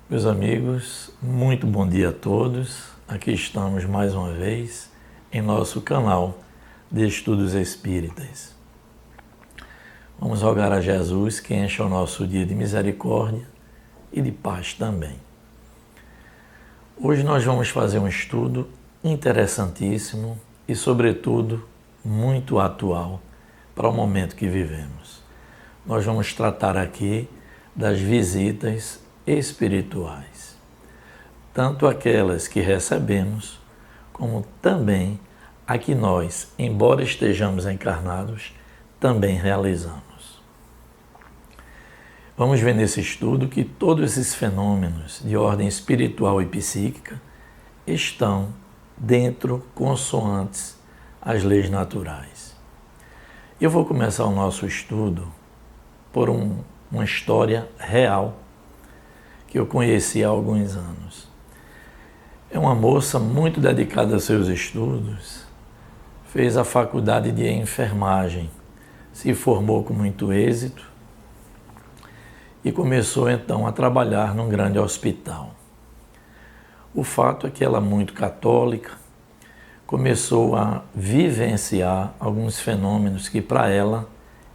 Meus amigos, muito bom dia a todos. Aqui estamos mais uma vez em nosso canal de Estudos Espíritas. Vamos rogar a Jesus que encha o nosso dia de misericórdia e de paz também. Hoje nós vamos fazer um estudo interessantíssimo e, sobretudo, muito atual para o momento que vivemos. Nós vamos tratar aqui das visitas espirituais, tanto aquelas que recebemos, como também a que nós, embora estejamos encarnados, também realizamos. Vamos ver nesse estudo que todos esses fenômenos de ordem espiritual e psíquica estão dentro, consoantes às leis naturais. Eu vou começar o nosso estudo por uma história real que eu conheci há alguns anos. É uma moça muito dedicada aos seus estudos, fez a faculdade de enfermagem, se formou com muito êxito e começou então a trabalhar num grande hospital. O fato é que ela, muito católica, começou a vivenciar alguns fenômenos que para ela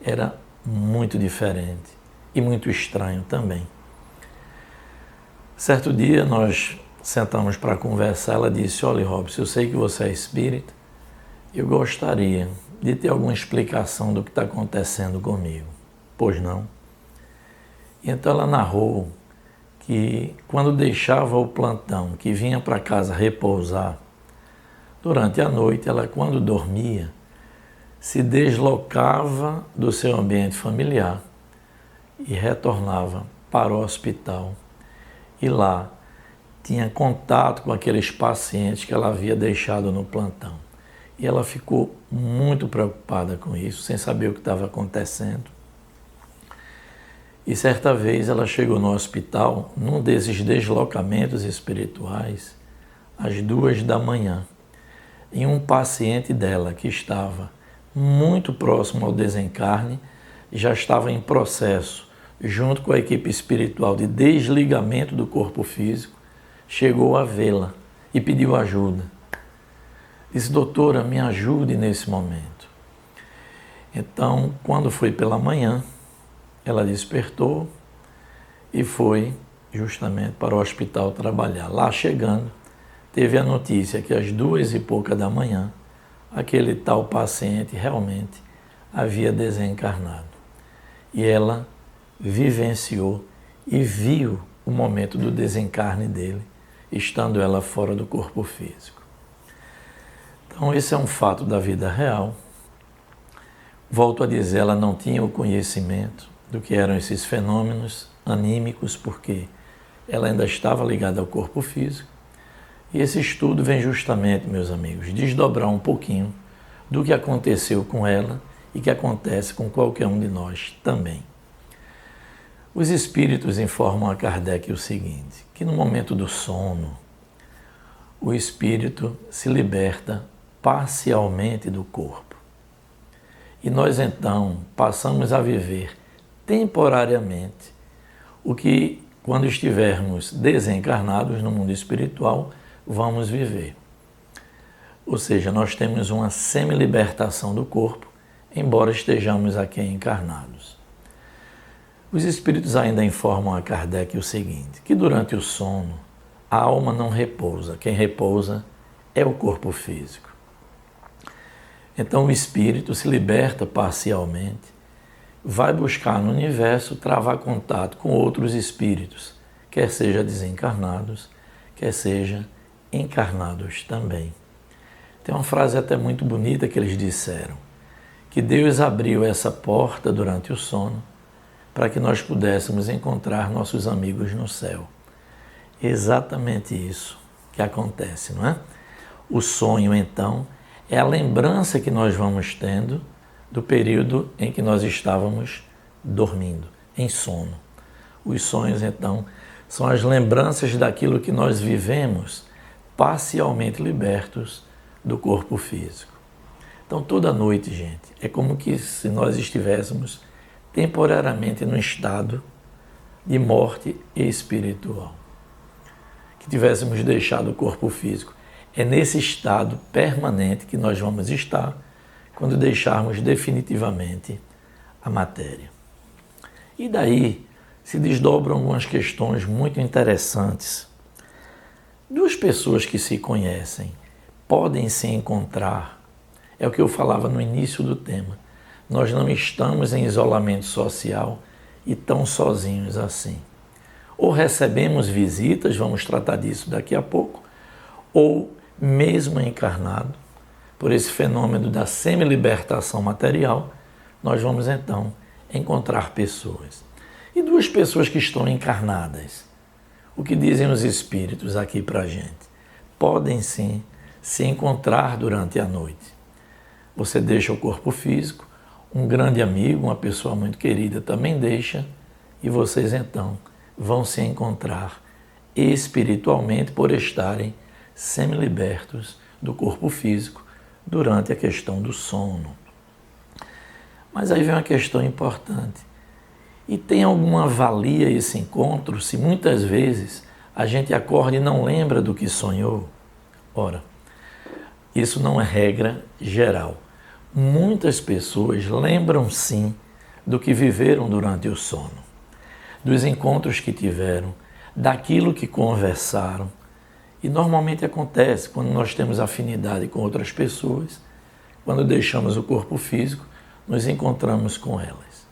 era muito diferente e muito estranho também. Certo dia nós sentamos para conversar, ela disse: "Olha, Robson, eu sei que você é espírita, eu gostaria de ter alguma explicação do que está acontecendo comigo." "Pois não?" E então ela narrou que quando deixava o plantão, que vinha para casa repousar, durante a noite ela, quando dormia, se deslocava do seu ambiente familiar e retornava para o hospital. E lá tinha contato com aqueles pacientes que ela havia deixado no plantão. E ela ficou muito preocupada com isso, sem saber o que estava acontecendo. E certa vez ela chegou no hospital, num desses deslocamentos espirituais, às 2 da manhã, e um paciente dela que estava muito próximo ao desencarne, já estava em processo, junto com a equipe espiritual de desligamento do corpo físico, chegou a vê-la e pediu ajuda. Disse: "Doutora, me ajude nesse momento." Então, quando foi pela manhã, ela despertou e foi justamente para o hospital trabalhar. Lá chegando, teve a notícia que às 2 e pouca da manhã, aquele tal paciente realmente havia desencarnado. E ela vivenciou e viu o momento do desencarne dele, estando ela fora do corpo físico. Então, esse é um fato da vida real. Volto a dizer, ela não tinha o conhecimento do que eram esses fenômenos anímicos, porque ela ainda estava ligada ao corpo físico. E esse estudo vem justamente, meus amigos, desdobrar um pouquinho do que aconteceu com ela e que acontece com qualquer um de nós também. Os espíritos informam a Kardec o seguinte, que no momento do sono, o espírito se liberta parcialmente do corpo. E nós então passamos a viver temporariamente o que, quando estivermos desencarnados no mundo espiritual, vamos viver. Ou seja, nós temos uma semi-libertação do corpo, embora estejamos aqui encarnados. Os espíritos ainda informam a Kardec o seguinte, que durante o sono a alma não repousa, quem repousa é o corpo físico. Então o espírito se liberta parcialmente, vai buscar no universo travar contato com outros espíritos, quer seja desencarnados, quer seja encarnados também. Tem uma frase até muito bonita que eles disseram, que Deus abriu essa porta durante o sono para que nós pudéssemos encontrar nossos amigos no céu. Exatamente isso que acontece, não é? O sonho, então, é a lembrança que nós vamos tendo do período em que nós estávamos dormindo, em sono. Os sonhos, então, são as lembranças daquilo que nós vivemos parcialmente libertos do corpo físico. Então, toda noite, gente, é como que se nós estivéssemos temporariamente num estado de morte espiritual. que tivéssemos deixado o corpo físico. É nesse estado permanente que nós vamos estar quando deixarmos definitivamente a matéria. E daí se desdobram algumas questões muito interessantes. Duas pessoas que se conhecem podem se encontrar, é o que eu falava no início do tema. Nós não estamos em isolamento social e tão sozinhos assim. Ou recebemos visitas, vamos tratar disso daqui a pouco, ou mesmo encarnado, por esse fenômeno da semi-libertação material, nós vamos então encontrar pessoas. E duas pessoas que estão encarnadas, o que dizem os espíritos aqui para a gente? Podem sim se encontrar durante a noite. Você deixa o corpo físico, um grande amigo, uma pessoa muito querida também deixa, e vocês então vão se encontrar espiritualmente por estarem semi-libertos do corpo físico durante a questão do sono. Mas aí vem uma questão importante. E tem alguma valia esse encontro se muitas vezes a gente acorda e não lembra do que sonhou? Ora, isso não é regra geral. Muitas pessoas lembram sim do que viveram durante o sono, dos encontros que tiveram, daquilo que conversaram. E normalmente acontece quando nós temos afinidade com outras pessoas, quando deixamos o corpo físico, nos encontramos com elas.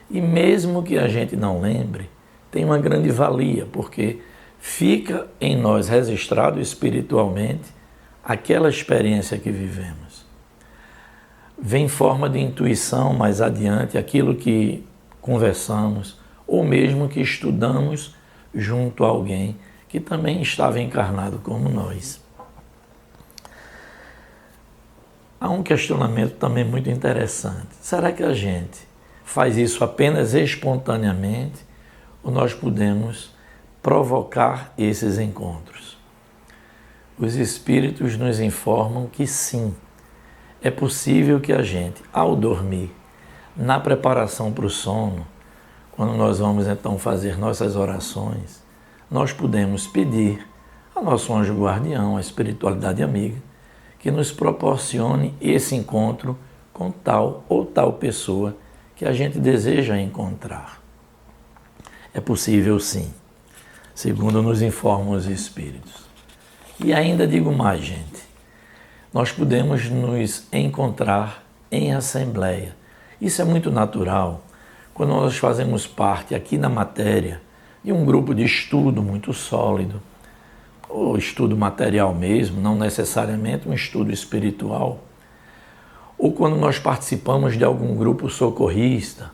E mesmo que a gente não lembre, tem uma grande valia, porque fica em nós registrado espiritualmente aquela experiência que vivemos. Vem em forma de intuição mais adiante aquilo que conversamos, ou mesmo que estudamos junto a alguém que também estava encarnado como nós. Há um questionamento também muito interessante. Será que a gente faz isso apenas espontaneamente ou nós podemos provocar esses encontros? Os espíritos nos informam que sim, é possível que a gente, ao dormir, na preparação para o sono, quando nós vamos então fazer nossas orações, nós podemos pedir ao nosso anjo guardião, a espiritualidade amiga, que nos proporcione esse encontro com tal ou tal pessoa que a gente deseja encontrar. É possível sim, segundo nos informam os espíritos. E ainda digo mais, gente, nós podemos nos encontrar em assembleia. Isso é muito natural quando nós fazemos parte aqui na matéria de um grupo de estudo muito sólido, ou estudo material mesmo, não necessariamente um estudo espiritual, ou quando nós participamos de algum grupo socorrista,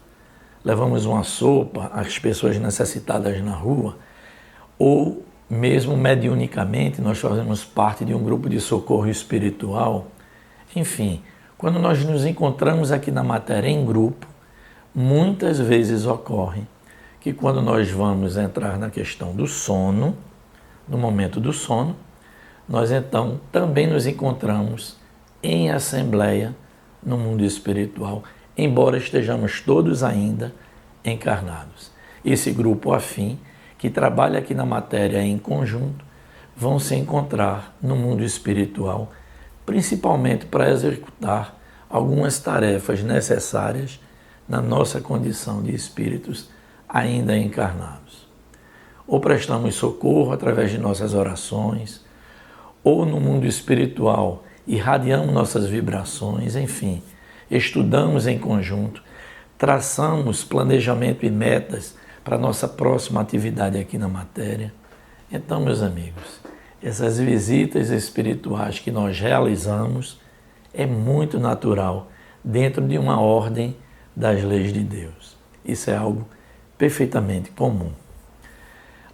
levamos uma sopa às pessoas necessitadas na rua, ou mesmo mediunicamente nós fazemos parte de um grupo de socorro espiritual. Enfim, quando nós nos encontramos aqui na matéria em grupo, muitas vezes ocorre que quando nós vamos entrar na questão do sono, no momento do sono, nós então também nos encontramos em assembleia no mundo espiritual, embora estejamos todos ainda encarnados. Esse grupo afim, que trabalha aqui na matéria em conjunto, vão se encontrar no mundo espiritual, principalmente para executar algumas tarefas necessárias na nossa condição de espíritos ainda encarnados. Ou prestamos socorro através de nossas orações, ou no mundo espiritual irradiamos nossas vibrações, enfim, estudamos em conjunto, traçamos planejamento e metas para a nossa próxima atividade aqui na matéria. Então, meus amigos, essas visitas espirituais que nós realizamos é muito natural dentro de uma ordem das leis de Deus. Isso é algo perfeitamente comum.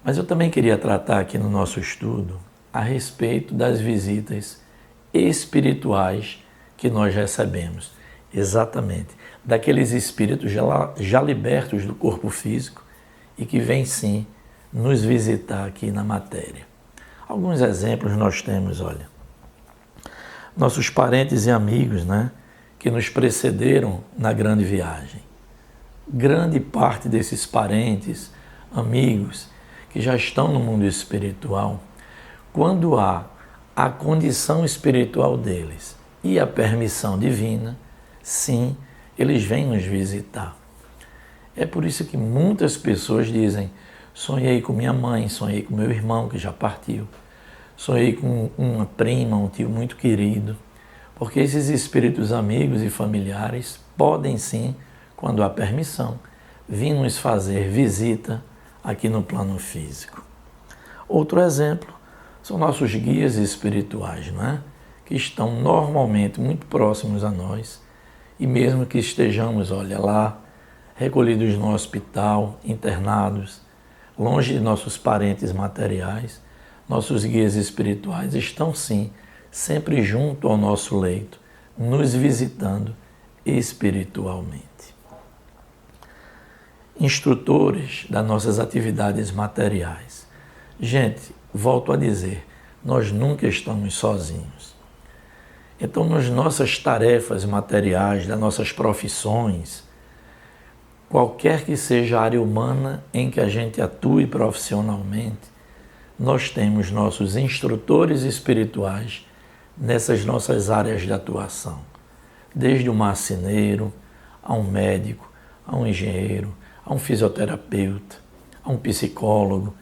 Mas eu também queria tratar aqui no nosso estudo a respeito das visitas espirituais que nós recebemos. Exatamente, daqueles espíritos já libertos do corpo físico e que vêm sim nos visitar aqui na matéria. Alguns exemplos nós temos, olha. Nossos parentes e amigos, que nos precederam na grande viagem. Grande parte desses parentes, amigos, que já estão no mundo espiritual, quando há a condição espiritual deles e a permissão divina, sim, eles vêm nos visitar. É por isso que muitas pessoas dizem: sonhei com minha mãe, sonhei com meu irmão que já partiu, sonhei com uma prima, um tio muito querido, porque esses espíritos amigos e familiares podem sim, quando há permissão, vir nos fazer visita aqui no plano físico. Outro exemplo são nossos guias espirituais, não é? Que estão normalmente muito próximos a nós, e mesmo que estejamos, olha lá, recolhidos no hospital, internados, longe de nossos parentes materiais, nossos guias espirituais estão sim, sempre junto ao nosso leito, nos visitando espiritualmente. Instrutores das nossas atividades materiais. Gente, volto a dizer, nós nunca estamos sozinhos. Então, nas nossas tarefas materiais, das nossas profissões, qualquer que seja a área humana em que a gente atue profissionalmente, nós temos nossos instrutores espirituais nessas nossas áreas de atuação. Desde um marceneiro, a um médico, a um engenheiro, a um fisioterapeuta, a um psicólogo.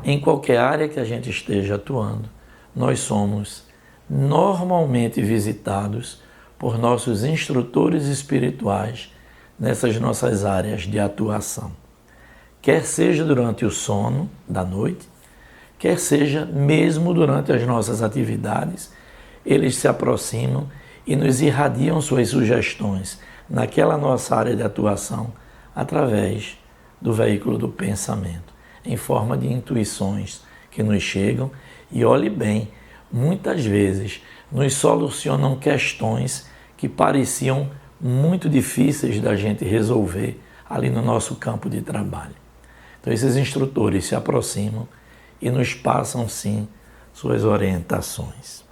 Em qualquer área que a gente esteja atuando, nós somos normalmente visitados por nossos instrutores espirituais nessas nossas áreas de atuação. Quer seja durante o sono da noite, quer seja mesmo durante as nossas atividades, eles se aproximam e nos irradiam suas sugestões naquela nossa área de atuação através do veículo do pensamento, em forma de intuições que nos chegam e, olhe bem, muitas vezes nos solucionam questões que pareciam muito difíceis da gente resolver ali no nosso campo de trabalho. Então esses instrutores se aproximam e nos passam sim suas orientações.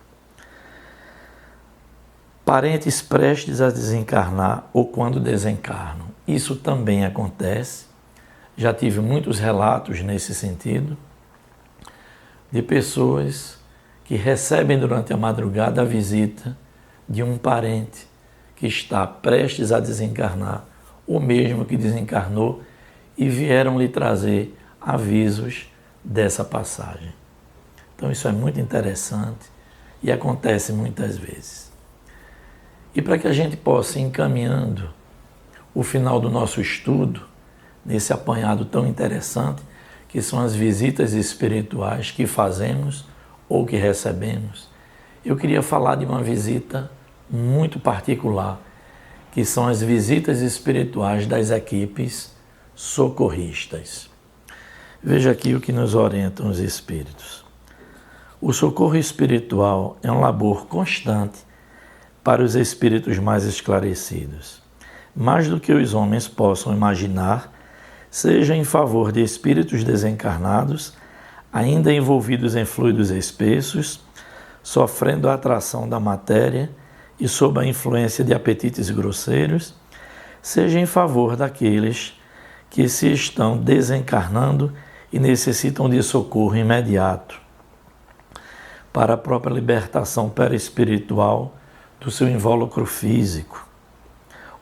Parentes prestes a desencarnar ou quando desencarnam. Isso também acontece. Já tive muitos relatos nesse sentido de pessoas que recebem durante a madrugada a visita de um parente que está prestes a desencarnar ou mesmo que desencarnou e vieram lhe trazer avisos dessa passagem. Então isso é muito interessante e acontece muitas vezes. E para que a gente possa ir encaminhando o final do nosso estudo, nesse apanhado tão interessante, que são as visitas espirituais que fazemos ou que recebemos, eu queria falar de uma visita muito particular, que são as visitas espirituais das equipes socorristas. Veja aqui o que nos orientam os espíritos. O socorro espiritual é um labor constante para os espíritos mais esclarecidos, mais do que os homens possam imaginar, seja em favor de espíritos desencarnados, ainda envolvidos em fluidos espessos, sofrendo a atração da matéria e sob a influência de apetites grosseiros, seja em favor daqueles que se estão desencarnando e necessitam de socorro imediato para a própria libertação perispiritual do seu invólucro físico,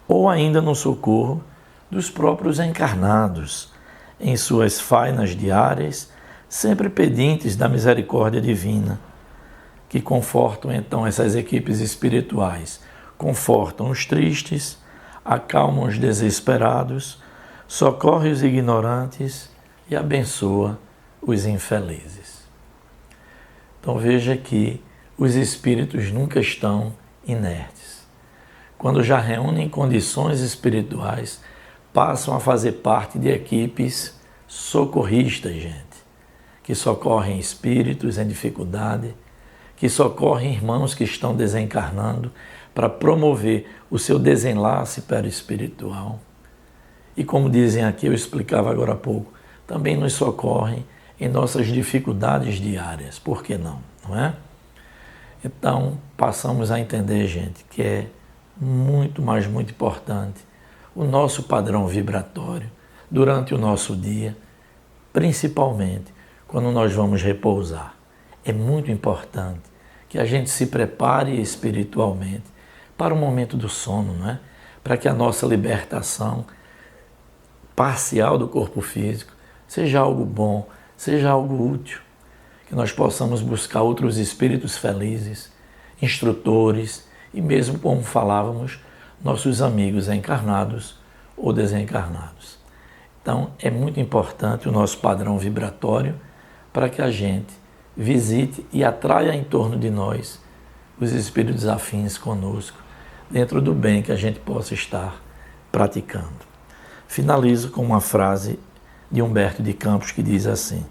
ou ainda no socorro dos próprios encarnados, em suas fainas diárias, sempre pedintes da misericórdia divina, que confortam então essas equipes espirituais, confortam os tristes, acalmam os desesperados, socorre os ignorantes e abençoa os infelizes. Então veja que os espíritos nunca estão inertes. Quando já reúnem condições espirituais, passam a fazer parte de equipes socorristas, gente, que socorrem espíritos em dificuldade, que socorrem irmãos que estão desencarnando para promover o seu desenlace perispiritual. E como dizem aqui, eu explicava agora há pouco, também nos socorrem em nossas dificuldades diárias. Por que não? Não é? Então, passamos a entender, gente, que é muito, mas muito importante o nosso padrão vibratório durante o nosso dia, principalmente quando nós vamos repousar. é muito importante que a gente se prepare espiritualmente para o momento do sono, não é? Para que a nossa libertação parcial do corpo físico seja algo bom, seja algo útil, que nós possamos buscar outros espíritos felizes, instrutores e mesmo, como falávamos, nossos amigos encarnados ou desencarnados. Então, é muito importante o nosso padrão vibratório para que a gente visite e atraia em torno de nós os espíritos afins conosco, dentro do bem que a gente possa estar praticando. Finalizo com uma frase de Humberto de Campos que diz assim: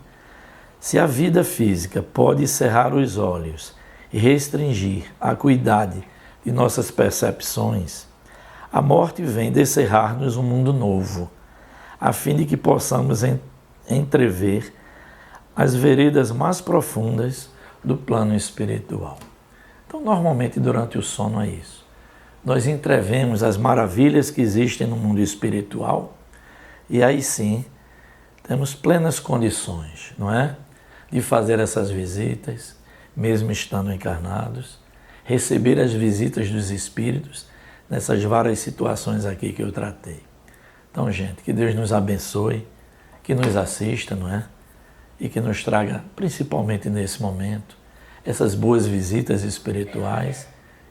se a vida física pode cerrar os olhos e restringir a acuidade de nossas percepções, a morte vem descerrar-nos um mundo novo, a fim de que possamos entrever as veredas mais profundas do plano espiritual. Então, normalmente, durante o sono é isso. Nós entrevemos as maravilhas que existem no mundo espiritual e aí sim temos plenas condições, não é? De fazer essas visitas, mesmo estando encarnados, receber as visitas dos espíritos nessas várias situações aqui que eu tratei. Então, gente, que Deus nos abençoe, que nos assista, não é? E que nos traga, principalmente nesse momento, essas boas visitas espirituais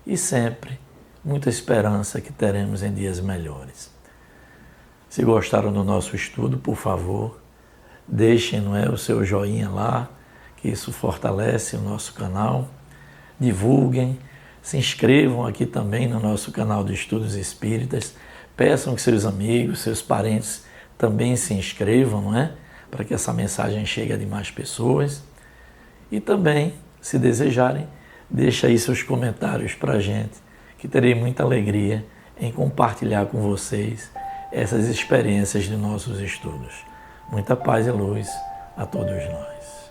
e sempre muita esperança que teremos em dias melhores. Se gostaram do nosso estudo, por favor, deixem, não é, o seu joinha lá, que isso fortalece o nosso canal. Divulguem, se inscrevam aqui também no nosso canal de Estudos Espíritas. Peçam que seus amigos, seus parentes também se inscrevam, não é? Para que essa mensagem chegue a demais pessoas. E também, se desejarem, deixe aí seus comentários para a gente, que terei muita alegria em compartilhar com vocês essas experiências de nossos estudos. Muita paz e luz a todos nós.